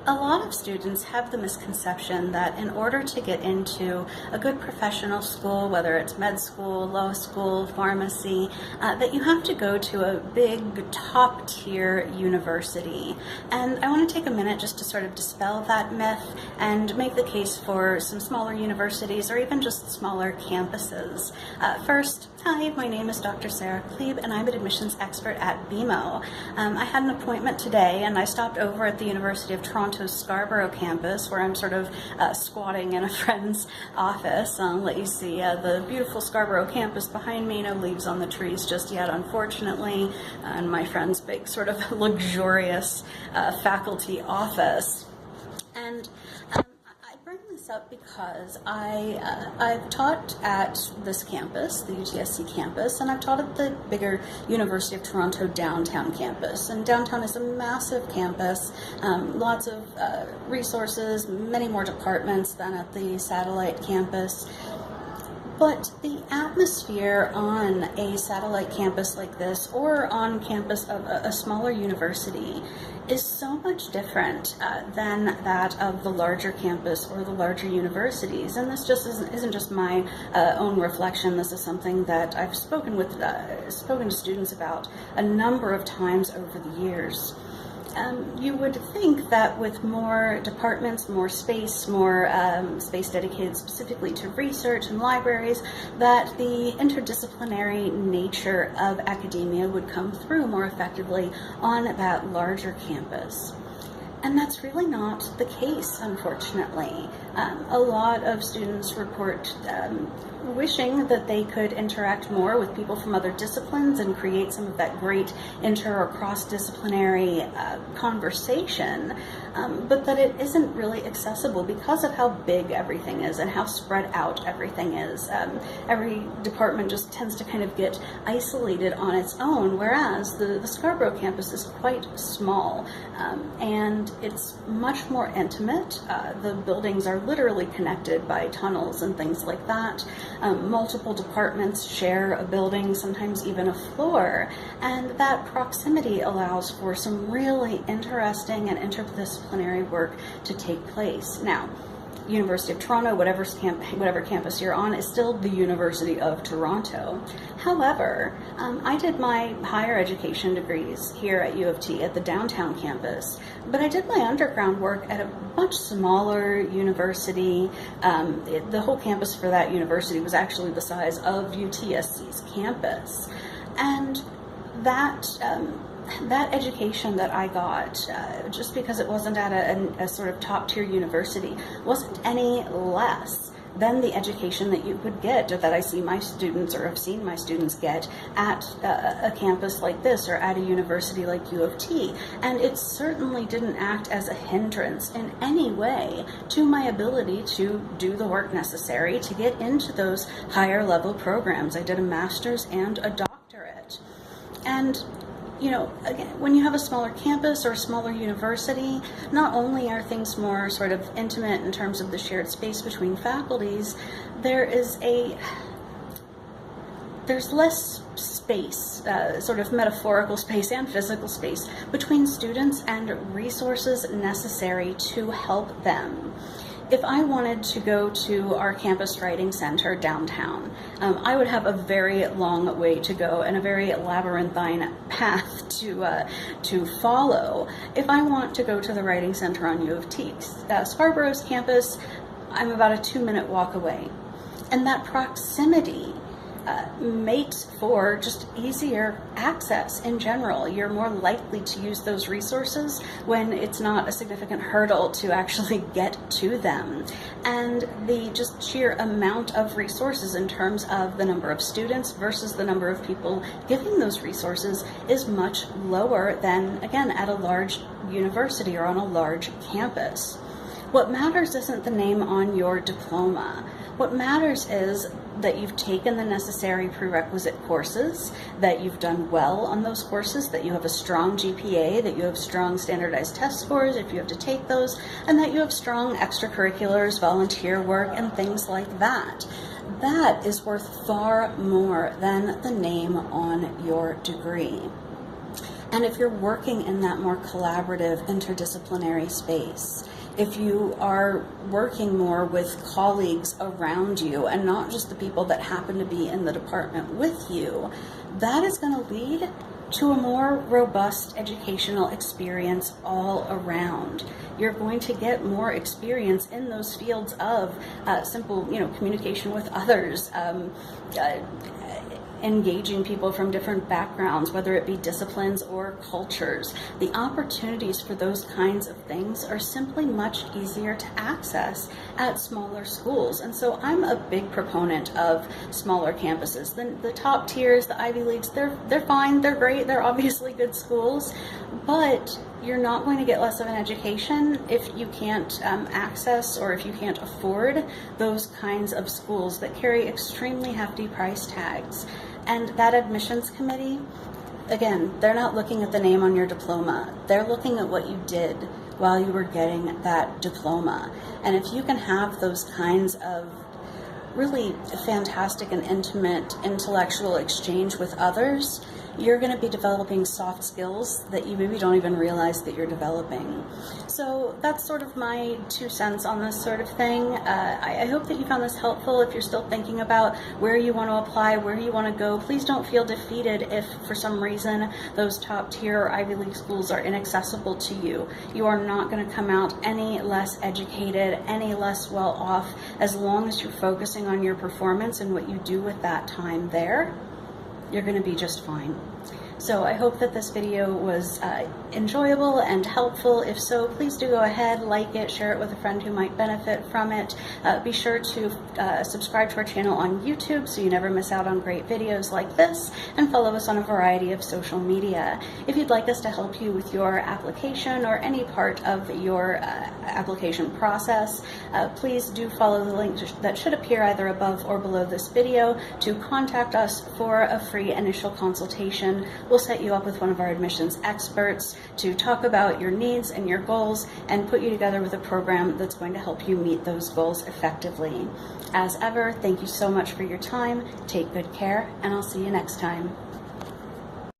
A lot of students have the misconception that in order to get into a good professional school, whether it's med school, law school, pharmacy, that you have to go to a big top tier university. And I want to take a minute just to sort of dispel that myth and make the case for some smaller universities or even just smaller campuses. First, hi, my name is Dr. Sarah Klebe and I'm an admissions expert at BeMo. I had an appointment today and I stopped over at the University of Toronto's Scarborough campus where I'm sort of squatting in a friend's office. I'll let you see the beautiful Scarborough campus behind me. No leaves on the trees just yet, unfortunately, and my friend's big sort of luxurious faculty office. And I bring this up because I've taught at this campus, the UTSC campus, and I've taught at the bigger University of Toronto downtown campus. And downtown is a massive campus, lots of resources, many more departments than at the satellite campus. But the atmosphere on a satellite campus like this or on campus of a smaller university is so much different than that of the larger campus or the larger universities. And this just isn't just my own reflection. This is something that I've spoken to students about a number of times over the years. You would think that with more departments, more space dedicated specifically to research and libraries, that the interdisciplinary nature of academia would come through more effectively on that larger campus. And that's really not the case, unfortunately. A lot of students report wishing that they could interact more with people from other disciplines and create some of that great inter or cross-disciplinary conversation, but that it isn't really accessible because of how big everything is and how spread out everything is. Every department just tends to kind of get isolated on its own, whereas the Scarborough campus is quite small, and it's much more intimate. The buildings are literally connected by tunnels and things like that. Multiple departments share a building, sometimes even a floor, and that proximity allows for some really interesting and interdisciplinary work to take place. Now, University of Toronto, whatever campus you're on, is still the University of Toronto. However, I did my higher education degrees here at U of T at the downtown campus, but I did my underground work at a much smaller university. The whole campus for that university was actually the size of UTSC's campus. And that education that I got, just because it wasn't at a sort of top-tier university, wasn't any less than the education that you would get, or that I see my students or have seen my students get at a campus like this or at a university like U of T. And it certainly didn't act as a hindrance in any way to my ability to do the work necessary to get into those higher level programs. I did a master's and a doctorate. And you know, again, when you have a smaller campus or a smaller university, not only are things more sort of intimate in terms of the shared space between faculties, there's less space, sort of metaphorical space and physical space, between students and resources necessary to help them. If I wanted to go to our campus writing center downtown, I would have a very long way to go and a very labyrinthine path to follow. If I want to go to the writing center on U of T, Scarborough's campus, I'm about a 2-minute walk away. And that proximity makes for just easier access in general. You're more likely to use those resources when it's not a significant hurdle to actually get to them. And the just sheer amount of resources in terms of the number of students versus the number of people giving those resources is much lower than, again, at a large university or on a large campus. What matters isn't the name on your diploma. What matters is that you've taken the necessary prerequisite courses, that you've done well on those courses, that you have a strong GPA, that you have strong standardized test scores if you have to take those, and that you have strong extracurriculars, volunteer work, and things like that. That is worth far more than the name on your degree. And if you're working in that more collaborative, interdisciplinary space, if you are working more with colleagues around you and not just the people that happen to be in the department with you, that is going to lead to a more robust educational experience all around. You're going to get more experience in those fields of simple, communication with others, engaging people from different backgrounds, whether it be disciplines or cultures. The opportunities for those kinds of things are simply much easier to access at smaller schools. And so I'm a big proponent of smaller campuses. The top tiers, the Ivy Leagues, they're fine, they're great, they're obviously good schools, but you're not going to get less of an education if you can't access or if you can't afford those kinds of schools that carry extremely hefty price tags. And that admissions committee, again, they're not looking at the name on your diploma. They're looking at what you did while you were getting that diploma. And if you can have those kinds of really fantastic and intimate intellectual exchange with others, you're going to be developing soft skills that you maybe don't even realize that you're developing. So that's sort of my 2 cents on this sort of thing. I hope that you found this helpful. If you're still thinking about where you want to apply, where you want to go, please don't feel defeated if for some reason those top tier or Ivy League schools are inaccessible to you. You are not going to come out any less educated, any less well off, as long as you're focusing on your performance and what you do with that time there. You're going to be just fine. So I hope that this video was enjoyable and helpful. If so, please do go ahead, like it, share it with a friend who might benefit from it. Be sure to subscribe to our channel on YouTube so you never miss out on great videos like this, and follow us on a variety of social media. If you'd like us to help you with your application or any part of your application process, please do follow the link that should appear either above or below this video to contact us for a free initial consultation. We'll set you up with one of our admissions experts to talk about your needs and your goals and put you together with a program that's going to help you meet those goals effectively. As ever, thank you so much for your time. Take good care, and I'll see you next time.